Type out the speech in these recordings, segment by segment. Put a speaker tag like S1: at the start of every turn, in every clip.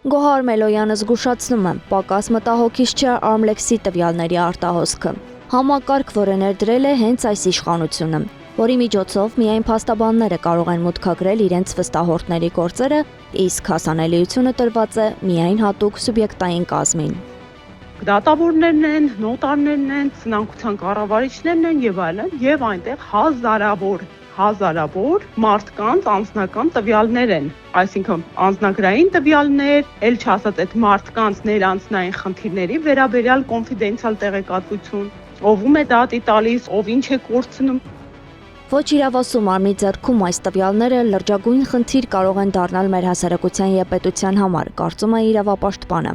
S1: Գոհար Մելոյանը զգուշացնում է, պակաս մտահոգիչ չէ Armlex-ի տվյալների արտահոսքը։ Համակարգ, որը ներդրել է հենց այս իշխանությունը, որի միջոցով միայն փաստաբանները կարող են մուտքագրել իրենց վստահորդների գործերը, իսկ հասանելիությունը տրված է միայն հատուկ սուբյեկտային կազմին։
S2: Դատավորներն են, նոտարներն են, սնանկության կառավարիչներն են եւ այլն, եւ այնտեղ հազարավոր մարդկանց անձնական տվյալներ են, այսինքն անձնագրային տվյալներ, ել չասած այդ մարդկանց ներանձնային խնդիրների վերաբերյալ կոնֆիդենցիալ տեղեկատվություն, ով է դատի տալիս, ով ինչ է կորցնում։
S1: Ոչ իրավասու մարմնի ձեռքում այս տվյալները լրջագույն խնդիր կարող են դառնալ մեր հասարակության եւ պետության համար, կարծում է իրավապաշտպանը։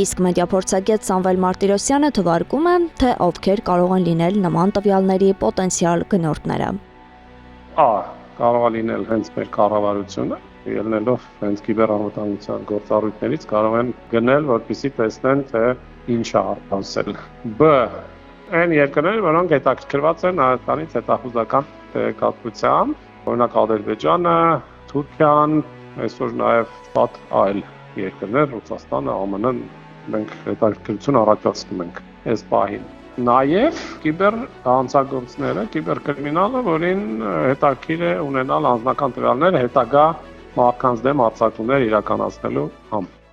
S1: Իսկ մեդիափորձագետ Սամվել Մարտիրոսյանը թվարկում է, թե ովքեր կարող են լինել նման տվյալների պոտենցիալ գնորդները։
S3: Կարող է լինել հենց մեր կառավարությունը, ելնելով հենց կիբերանվտանգության գործառույթներից կարող են գնել, որպեսզի տեսնեն, թե ինչ է ասել։ Այն երկրներ, որոնք հետաքրքրված են Հայաստանից հետախուզական տեղեկատվությամբ, օրինակ Ադրբեջանը, Թուրքիան, այսօր նաև շատ այլ երկրներ, Ռուսաստանը, ԱՄՆ-ն, մենք հետաքրքրություն առաջացնում ենք այս պահին։ Նաև կիբեր հանցագործները, կիբերկրիմինալը, որին հետաքրքիր է ունենալ անձնական տվյալներ հետագա մարդկանց դեմ հարձակումներ իրականացնելու համար։